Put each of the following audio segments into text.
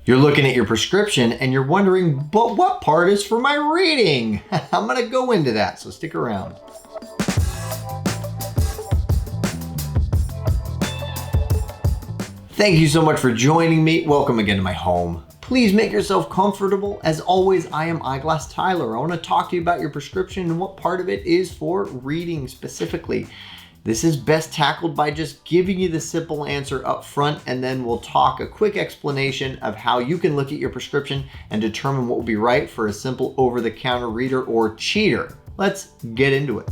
You're looking at your prescription and you're wondering, but what part is for my reading? I'm gonna go into that, so stick around. Thank you so much for joining me. Welcome again to my home. Please make yourself comfortable. As always, I am Eyeglass Tyler. I want to talk to you about your prescription and what part of it is for reading specifically. This is best tackled by just giving you the simple answer up front, and then we'll talk a quick explanation of how you can look at your prescription and determine what will be right for a simple over-the-counter reader or cheater. Let's get into it.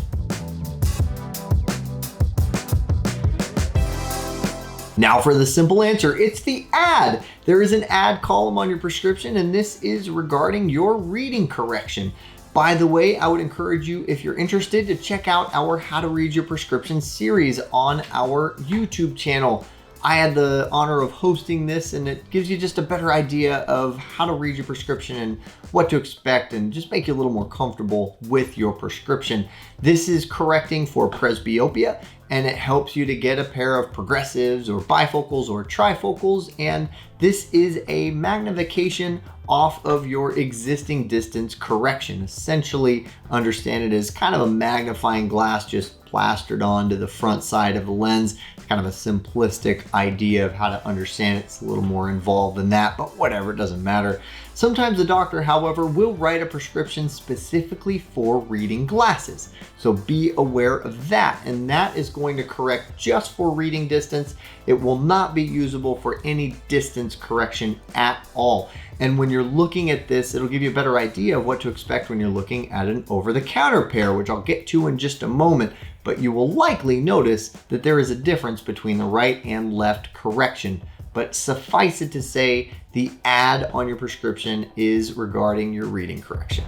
Now for the simple answer, it's the ad. There is an ad column on your prescription, and this is regarding your reading correction. By the way, I would encourage you, if you're interested, to check out our How to Read Your Prescription series on our YouTube channel. I had the honor of hosting this, and it gives you just a better idea of how to read your prescription and what to expect, and just make you a little more comfortable with your prescription. This is correcting for presbyopia, and it helps you to get a pair of progressives or bifocals or trifocals, and this is a magnification off of your existing distance correction. Essentially, understand it as kind of a magnifying glass just plastered onto the front side of the lens. It's kind of a simplistic idea of how to understand it. It's a little more involved than that, but whatever, it doesn't matter. Sometimes the doctor, however, will write a prescription specifically for reading glasses. So be aware of that, and that is going to correct just for reading distance. It will not be usable for any distance correction at all. And when you're looking at this, it'll give you a better idea of what to expect when you're looking at an over-the-counter pair, which I'll get to in just a moment. But you will likely notice that there is a difference between the right and left correction. But suffice it to say, the ad on your prescription is regarding your reading correction.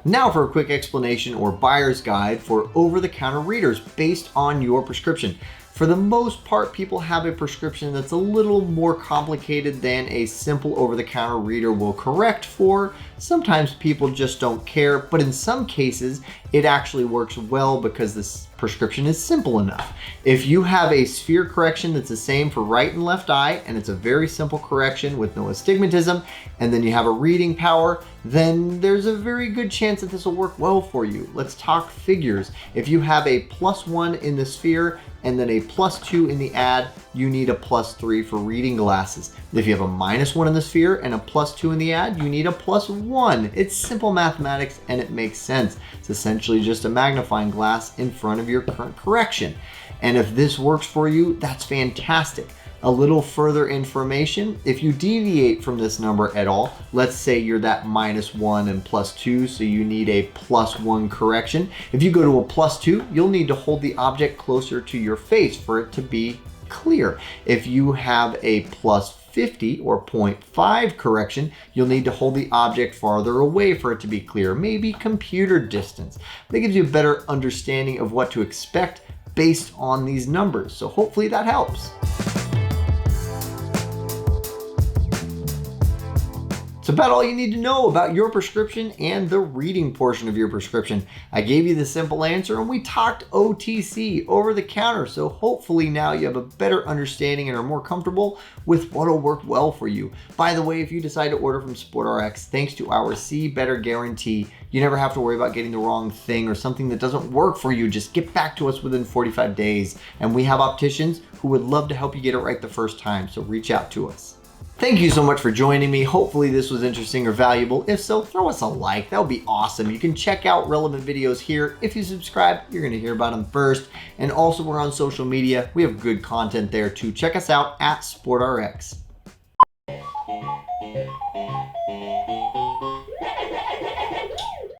Now for a quick explanation or buyer's guide for over-the-counter readers based on your prescription. For the most part, people have a prescription that's a little more complicated than a simple over-the-counter reader will correct for. Sometimes people just don't care, but in some cases, it actually works well because this prescription is simple enough. If you have a sphere correction that's the same for right and left eye, and it's a very simple correction with no astigmatism, and then you have a reading power, then there's a very good chance that this will work well for you. Let's talk figures. If you have a +1 in the sphere and then a +2 in the ad, you need a +3 for reading glasses. If you have a -1 in the sphere and a +2 in the ad, you need a +1. It's simple mathematics and it makes sense. It's essentially just a magnifying glass in front of your current correction. And if this works for you, that's fantastic. A little further information, if you deviate from this number at all, let's say you're that -1 and +2, so you need a +1 correction. If you go to a +2, you'll need to hold the object closer to your face for it to be clear. If you have a +50 or 0.5 correction, you'll need to hold the object farther away for it to be clear, maybe computer distance. That gives you a better understanding of what to expect based on these numbers, so hopefully that helps. It's about all you need to know about your prescription and the reading portion of your prescription. I gave you the simple answer and we talked OTC, over the counter, so hopefully now you have a better understanding and are more comfortable with what will work well for you. By the way, if you decide to order from SportRx, thanks to our See Better guarantee, you never have to worry about getting the wrong thing or something that doesn't work for you. Just get back to us within 45 days. And we have opticians who would love to help you get it right the first time, so reach out to us. Thank you so much for joining me. Hopefully this was interesting or valuable. If so, throw us a like. That would be awesome. You can check out relevant videos here. If you subscribe, you're going to hear about them first. And also, we're on social media. We have good content there too. Check us out at SportRx.